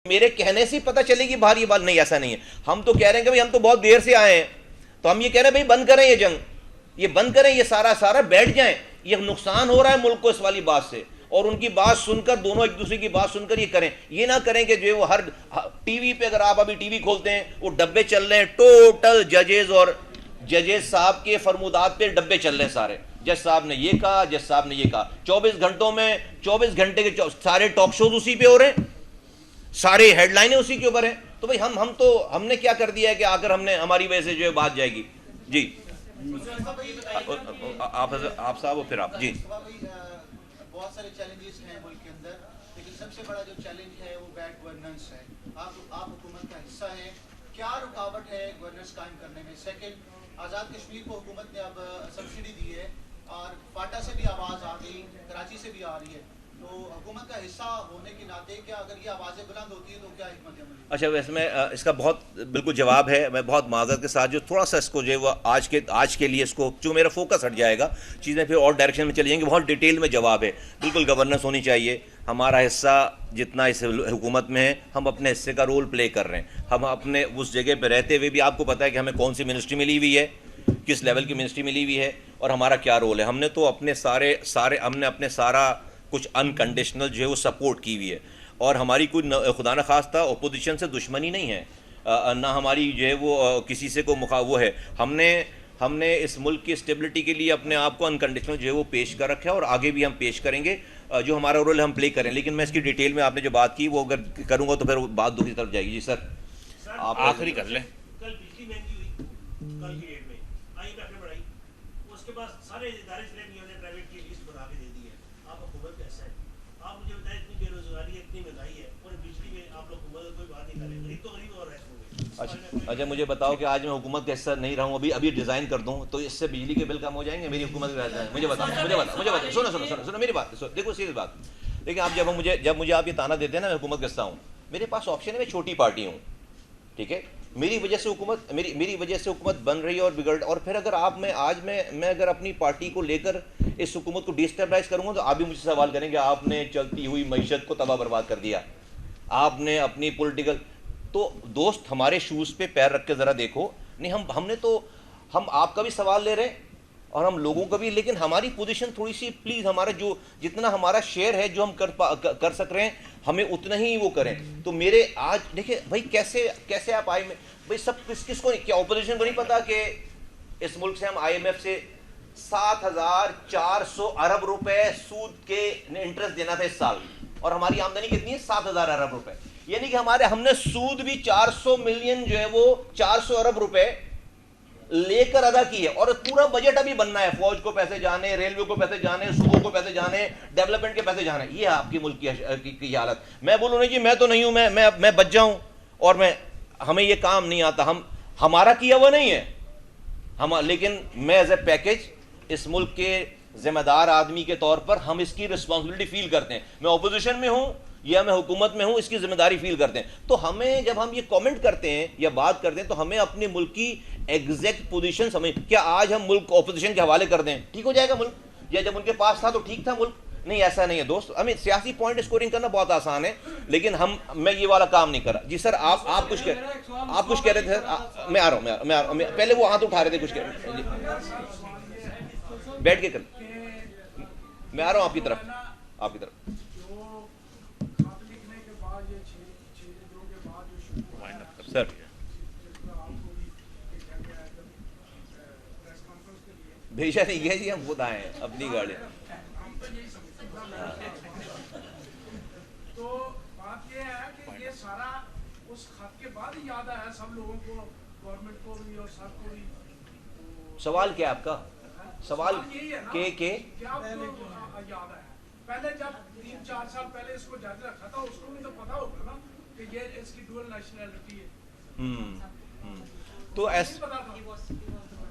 میرے کہنے سے پتہ چلے گی باہر یہ بات نہیں، ایسا نہیں ہے. ہم تو کہہ رہے ہیں کہ بھائی ہم تو بہت دیر سے آئے ہیں، تو ہم یہ کہہ رہے ہیں بھائی بند کریں یہ جنگ، یہ بند کریں، یہ سارا بیٹھ جائیں. یہ نقصان ہو رہا ہے ملک کو اس والی بات سے، اور ان کی بات سن کر، دونوں ایک دوسرے کی بات سن کر یہ کریں. یہ نہ کریں کہ جو وہ ہر ٹی وی پہ، اگر آپ ابھی ٹی وی کھولتے ہیں وہ ڈبے چل رہے ہیں، ٹوٹل ججز صاحب کے فرمودات پہ ڈبے چل رہے ہیں سارے. جج صاحب نے یہ کہا، جج صاحب نے یہ کہا. 24 گھنٹوں میں 24 گھنٹے کے سارے ٹاک شوز اسی پہ ہو رہے ہیں، سارے ہیڈ لائنیں اسی کے اوپر ہیں. تو بھئی ہم نے کیا کر دیا ہے کہ آگر ہماری وجہ سے جو ہے بات جائے گی. جی آپ صاحب، پھر آپ. جی بہت سارے چیلنجز ہیں ملک کے اندر، لیکن سب سے بڑا جو چیلنج ہے وہ بیڈ گورننس ہے. آپ حکومت کا حصہ ہیں، کیا رکاوٹ ہے گورننس قائم کرنے میں؟ سیکنڈ، آزاد کشمیر کو حکومت نے اب سبسڈی دی ہے اور فاٹا سے بھی آواز آ گئی، کراچی سے بھی آ رہی ہے، تو حکومت کا حصہ ہونے کے ناطے کیا اگر یہ آوازیں بلند ہوتی ہیں تو کیا حکمت عملی؟ اچھا، ویسے میں اس کا بہت بالکل جواب ہے. میں بہت معذرت کے ساتھ جو تھوڑا سا اس کو جو ہے وہ آج کے لیے اس کو، جو میرا فوکس ہٹ جائے گا، چیزیں پھر اور ڈائریکشن میں چلی جائیں گی. بہت ڈیٹیل میں جواب ہے. بالکل گورننس ہونی چاہیے. ہمارا حصہ جتنا اس حکومت میں ہے، ہم اپنے حصے کا رول پلے کر رہے ہیں. ہم اپنے اس جگہ پہ رہتے ہوئے بھی آپ کو پتہ ہے کہ ہمیں کون سی منسٹری ملی ہوئی ہے، کس لیول کی منسٹری ملی ہوئی ہے، اور ہمارا کیا رول ہے. ہم نے تو اپنے ہم نے اپنے سارا کچھ انکنڈیشنل جو ہے وہ سپورٹ کی ہوئی ہے. اور ہماری کوئی خدا نخواستہ اپوزیشن سے دشمنی نہیں ہے، نہ ہماری جو ہے وہ کسی سے وہ ہے. ہم نے اس ملک کی اسٹیبلٹی کے لیے اپنے آپ کو انکنڈیشنل جو ہے وہ پیش کر رکھا ہے، اور آگے بھی ہم پیش کریں گے. جو ہمارا رول ہم پلے کریں. لیکن میں اس کی ڈیٹیل میں آپ نے جو بات کی وہ اگر کروں گا تو پھر بات دوسری طرف جائے گی. جی سر، آپ آخری کر لیں. کل بجلی مہنگی ہوئی، کل کی ڈیٹ میں آئی ایم ایف نے بڑھائی، اس کے بعد سارے ادارے نے پرائیویٹ کی لسٹ بنا کے دے دی ہے. آپ حکومت کیسا ہے؟ آپ مجھے بتائیں، اتنی بے روزگاری ہے، اتنی مہنگائی ہے، اور بجلی میں آپ لوگ حکومت کوئی بات نہیں کر رہے. غریب تو غریب اور رہتے ہوں گے. اچھا مجھے بتاؤ کہ آج میں حکومت کا حصہ نہیں رہا ہوں، ابھی ڈیزائن کر دوں تو اس سے بجلی کے بل کم ہو جائیں گے؟ میری حکومت کا رہتا ہے. مجھے بتاؤ سنو میری بات، دیکھو سیدھی بات. لیکن آپ جب مجھے آپ یہ تانا دیتے ہیں نا میں حکومت کا حصہ ہوں، میرے پاس آپشن ہے، میں چھوٹی پارٹی ہوں، ٹھیک ہے. میری وجہ سے حکومت بن رہی ہے اور بگڑ. اور پھر اگر میں اگر اپنی پارٹی کو لے کر اس حکومت کو ڈیسٹیبلائز کروں گا تو آپ بھی مجھ سے سوال کریں کہ آپ نے چلتی ہوئی معیشت کو تباہ برباد کر دیا، آپ نے اپنی پولیٹیکل. تو دوست ہمارے شوز پہ پیر رکھ کے ذرا دیکھو. نہیں ہم نے تو، ہم آپ کا بھی سوال لے رہے ہیں اور ہم لوگوں کا بھی، لیکن ہماری پوزیشن تھوڑی سی پلیز، ہمارا جو جتنا ہمارا شیئر ہے جو ہم کر سک رہے ہیں ہمیں اتنا ہی وہ کریں. تو میرے آج دیکھیں بھائی کیسے آپ آئی میں بھائی سب کس کو نہیں، کیا اپوزیشن کو نہیں پتا کہ اس ملک سے ہم آئی ایم ایف سے 7,400 ارب روپے سود کے انٹرسٹ دینا تھا اس سال، اور ہماری آمدنی کتنی ہے؟ 7,000 ارب روپے. یعنی کہ ہم نے سود بھی 400 ملین جو ہے وہ 400 ارب روپے لے کر ادا کی ہے. اور پورا بجٹ ابھی بننا ہے، فوج کو پیسے جانے، ریلوے کو پیسے جانے، صوبوں کو پیسے جانے، ڈیولپمنٹ کے پیسے جانے. یہ ہے آپ کی ملک کی حالت. میں بولوں نہیں جی میں تو نہیں ہوں، میں بچ جاؤں اور ہمیں یہ کام نہیں آتا، ہمارا کیا ہوا نہیں ہے. لیکن میں ایز اے پیکج اس ملک کے ذمہ دار آدمی کے طور پر ہم اس کی رسپانسبلٹی فیل کرتے ہیں. میں اپوزیشن میں ہوں یا میں حکومت میں ہوں، اس کی ذمہ داری فیل کرتے ہیں. تو ہمیں جب ہم یہ کامنٹ کرتے ہیں یا بات کرتے ہیں تو ہمیں اپنے ملک کی ایگزیکٹ پوزیشن سمجھ. کیا آج ہم ملک اپوزیشن کے حوالے کر دیں ٹھیک ہو جائے گا ملک؟ یا جب ان کے پاس تھا تو ٹھیک تھا ملک؟ نہیں، ایسا نہیں ہے دوست. ہمیں سیاسی پوائنٹ اسکورنگ کرنا بہت آسان ہے، لیکن میں یہ والا کام نہیں کر رہا. جی سر، آپ کچھ کہہ رہے تھے. میں آ رہا ہوں. پہلے وہ ہاتھ اٹھا رہے تھے، کچھ کہہ رہے تھے. بیٹھ کے کر، میں آ رہا ہوں آپ کی طرف. سر بھیجا نہیں گیا جی، ہم خود آئے ہیں اپنی گاڑی. تو بات یہ ہے کہ یہ سارا اس خط کے بعد ہی یاد آیا سب لوگوں کو، گورنمنٹ کو بھی اور سب کو بھی. سوال کیا آپ کا؟ سوال کہ کیا یاد آیا؟ پہلے جب 3-4 سال پہلے اس کو جج رکھا تھا اس کو بھی تو پتا ہوگا نا کہ یہ اس کی ڈوئل نیشنلٹی ہے. تو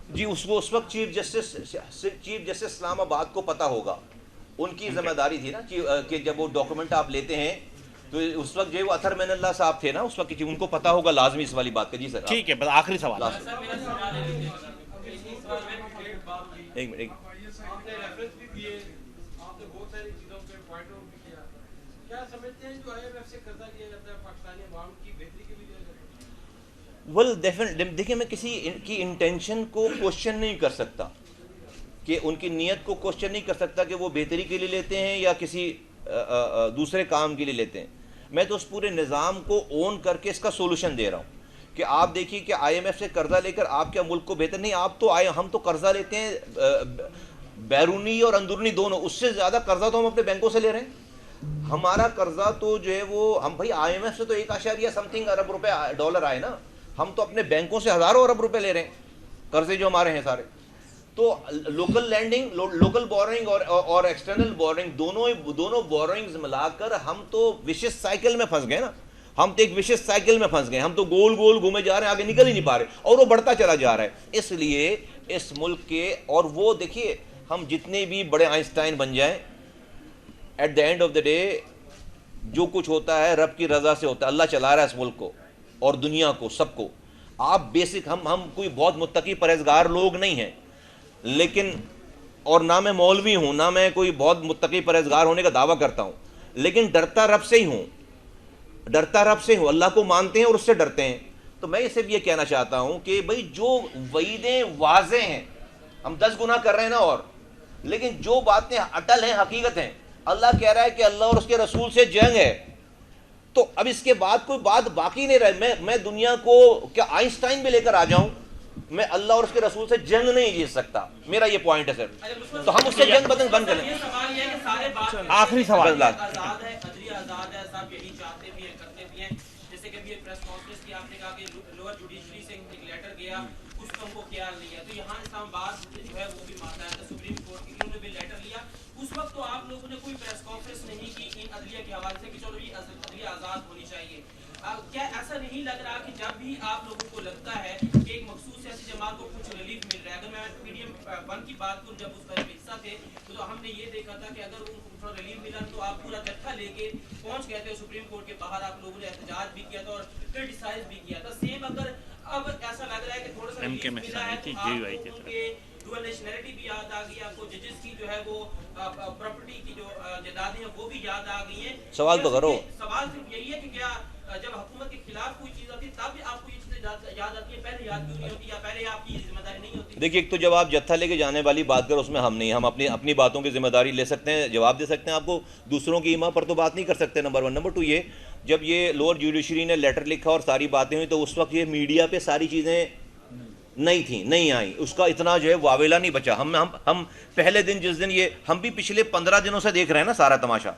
جی اس وقت چیف جسٹس اسلام آباد کو پتا ہوگا، ان کی ذمہ داری تھی نا کہ جب وہ ڈاکومنٹ آپ لیتے ہیں تو اس وقت جو ہے وہ اطہر من اللہ صاحب تھے نا اس وقت، ان کو پتا ہوگا لازمی اس والی بات کا. جی سر ٹھیک ہے، بس آخری سوال. ایک منٹ. آپ نے ریفرنس بھی دیے، آپ نے بہت ساری چیزوں پہ پوائنٹ آؤٹ بھی کیا. کیا سمجھتے ہیں جو IMF سے قرضہ لیا جاتا ہے پاکستانی عوام کی بہتری کے لیے لیا جاتا ہے؟ دیکھیں میں کسی کی انٹینشن کو کوشچن نہیں کر سکتا، کہ ان کی نیت کو کوشچن نہیں کر سکتا کہ وہ بہتری کے لیے لیتے ہیں یا کسی دوسرے کام کے لیے لیتے ہیں. میں تو اس پورے نظام کو اون کر کے اس کا سولوشن دے رہا ہوں کہ آپ دیکھیے کہ IMF سے قرضہ لے کر آپ کیا ملک کو بہتر نہیں، آپ تو ہم تو قرضہ لیتے ہیں بیرونی اور اندرونی دونوں، اس سے زیادہ قرضہ تو ہم اپنے بینکوں سے لے رہے ہیں. ہمارا قرضہ تو جو ہے وہ ہم بھائی IMF سے تو 1.something ارب روپے ڈالر آئے نا، ہم تو اپنے بینکوں سے ہزاروں ارب روپے لے رہے ہیں قرضے جو ہمارے ہیں سارے. تو لوکل لینڈنگ، لوکل بورنگ اور ایکسٹرنل بورنگ دونوں بورنگز ملا کر ہم تو وشیس سائیکل میں پھنس گئے نا. ہم تو ایک وشیس سائیکل میں پھنس گئے، ہم تو گول گول گھومے جا رہے ہیں، آگے نکل ہی نہیں پا رہے اور وہ بڑھتا چلا جا رہا ہے. اس لیے اس ملک کے اور وہ دیکھیے ہم جتنے بھی بڑے آئنسٹائن بن جائیں، at the end of the day جو کچھ ہوتا ہے رب کی رضا سے ہوتا ہے. اللہ چلا رہا ہے اس ملک کو اور دنیا کو، سب کو. آپ بیسک ہم کوئی بہت متقی پرہیزگار لوگ نہیں ہیں، لیکن اور نہ میں مولوی ہوں، نہ میں کوئی بہت متقی پرہیزگار ہونے کا دعویٰ کرتا ہوں، لیکن ڈرتا رب سے ہی ہوں، اللہ کو مانتے ہیں اور اس سے ڈرتے ہیں. تو میں اسے بھی یہ کہنا چاہتا ہوں کہ بھئی جو وعیدیں واضح ہیں، ہم 10 گناہ کر رہے ہیں نا، اور لیکن جو باتیں اٹل ہیں، حقیقت ہیں. اللہ کہہ رہا ہے کہ اللہ اور اس کے رسول سے جنگ ہے، تو اب اس کے بعد کوئی بات باقی نہیں رہے. میں دنیا کو کیا آئنسٹائن بھی لے کر آ جاؤں، میں اللہ اور اس کے رسول سے جنگ نہیں جیت سکتا. میرا یہ پوائنٹ ہے سر. تو ہم اس سے جنگ بند کریں. آخری سوال آزاد ہے، قدری آزاد ہے، صاحب یہی چاہتے بھی ہیں، کرتے بھی ہیں. جیسے کہ ابھی ایک پریس کانفرنس کی آپ نے کہا کہ لوور جوڈیشری سے ایک لیٹر گیا، اس کا ہم کو خیال نہیں ہے. تو یہاں اسلام آباد جو ہے وہ بھی مانتا ہے، سپریم کورٹ کی انہوں نے بھی لیٹر لیا. اس وقت تو آپ لوگوں نے کوئی پریس کانفرنس نہیں کی ان عدلیہ کے حوالے سے کہ چلو یہ عدلیہ آزاد ہونی چاہیے. کیا ایسا نہیں لگ رہا کہ جب بھی آپ لوگوں کو لگتا ہے کہ ایک مخصوص سیاسی جماعت کو کچھ ریلیف مل رہا ہے، اگر میں PDM 1 کی بات کروں، جب اس کا حصہ تھے تو ہم نے یہ دیکھا تھا کہ اگر ان کو تھوڑا ریلیف ملا تو آپ پورا جتھا لے کے پہنچ گئے تھے سپریم کورٹ کے باہر، آپ لوگوں نے احتجاج بھی کیا تھا اور کرٹیسائز بھی کیا تھا. سیم اگر اب ایسا لگ رہا ہے کہ تھوڑا سا ریلیف ملا ہے تو آپ لوگوں کے ڈوئل نیشنلٹی بھی یاد آ گئی، آپ کو ججز کی جو ہے وہ پراپرٹی کی جو جائیدادیں ہیں وہ بھی یاد آ گئی ہیں. سوال تو کرو. سوال صرف یہی ہے کہ کیا جب حکومت کے خلاف کوئی چیز آتی ہے تب بھی آپ کو یہ چیزیں یاد آتی ہے، پہلے یاد کیوں نہیں ہوتی یا پہلے آپ کی ذمہ داری نہیں ہوتی؟ دیکھیے ایک تو جب آپ جتھا لے کے جانے والی بات کرو، اس میں ہم نہیں، ہم اپنی باتوں کی ذمہ داری لے سکتے ہیں، جواب دے سکتے ہیں آپ کو، دوسروں کی ایما پر تو بات نہیں کر سکتے. نمبر 1. نمبر 2 یہ جب یہ لوور جوڈیشری نے لیٹر لکھا اور ساری باتیں ہوئی تو اس وقت یہ میڈیا پہ ساری چیزیں نہیں تھیں، نہیں آئیں، اس کا اتنا جو ہے واویلا نہیں بچا. ہم پہلے دن جس دن یہ ہم بھی پچھلے 15 دنوں سے دیکھ رہے ہیں نا سارا تماشا،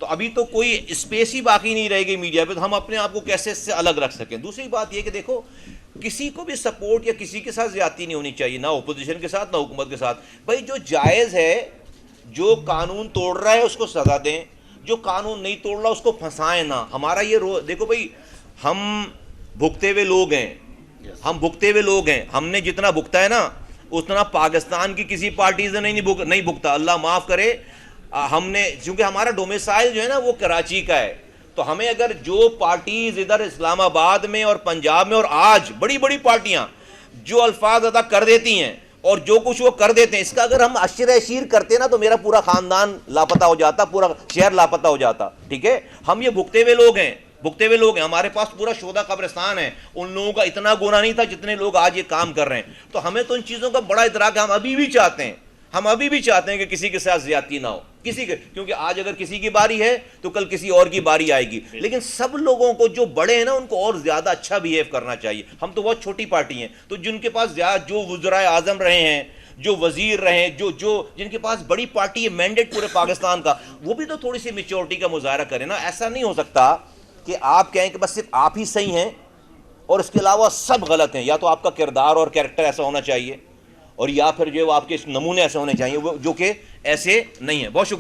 تو ابھی تو کوئی اسپیس ہی باقی نہیں رہے گی میڈیا پہ، تو ہم اپنے آپ کو کیسے اس سے الگ رکھ سکیں. دوسری بات یہ کہ دیکھو کسی کو بھی سپورٹ یا کسی کے ساتھ زیادتی نہیں ہونی چاہیے، نہ اپوزیشن کے ساتھ نہ حکومت کے ساتھ. بھائی جو جائز ہے، جو قانون توڑ رہا ہے اس کو سزا دیں، جو قانون نہیں توڑ رہا اس کو پھنسائیں نہ. ہمارا یہ دیکھو بھائی ہم بھگتے ہوئے لوگ ہیں، ہم نے جتنا بھگتا ہے نا اتنا پاکستان کی کسی پارٹی سے نہیں بھگتا. اللہ معاف کرے، ہم نے چونکہ ہمارا ڈومیسائل جو ہے نا وہ کراچی کا ہے، تو ہمیں اگر جو پارٹیز ادھر اسلام آباد میں اور پنجاب میں اور آج بڑی بڑی پارٹیاں جو الفاظ ادا کر دیتی ہیں اور جو کچھ وہ کر دیتے ہیں، اس کا اگر ہم اشر اشیر کرتے نا تو میرا پورا خاندان لاپتہ ہو جاتا، پورا شہر لاپتہ ہو جاتا. ٹھیک ہے، ہم یہ بھگتے ہوئے لوگ ہیں، ہمارے پاس پورا شہداء قبرستان ہے. ان لوگوں کا اتنا گناہ نہیں تھا جتنے لوگ آج یہ کام کر رہے ہیں. تو ہمیں تو ان چیزوں کا بڑا ادراک ہے. ہم ابھی بھی چاہتے ہیں کہ کسی کے ساتھ زیادتی نہ ہو، کیونکہ آج اگر کسی کی باری ہے تو کل کسی اور کی باری آئے گی. لیکن سب لوگوں کو جو بڑے ہیں نا ان کو اور زیادہ اچھا بیہیو کرنا چاہیے. ہم تو بہت چھوٹی پارٹی ہیں، تو جن کے پاس جو وزرائے اعظم رہے ہیں، جو وزیر رہے ہیں، جن کے پاس بڑی پارٹی ہے، مینڈیٹ پورے پاکستان کا، وہ بھی تو تھوڑی سی میچورٹی کا مظاہرہ کریں نا. ایسا نہیں ہو سکتا کہ آپ کہیں کہ بس صرف آپ ہی صحیح ہیں اور اس کے علاوہ سب غلط ہیں. یا تو آپ کا کردار اور کیریکٹر ایسا ہونا چاہیے، اور یا پھر جو ہے وہ آپ کے نمونے ایسے ہونے چاہیے جو کہ ایسے نہیں ہیں. بہت شکریہ.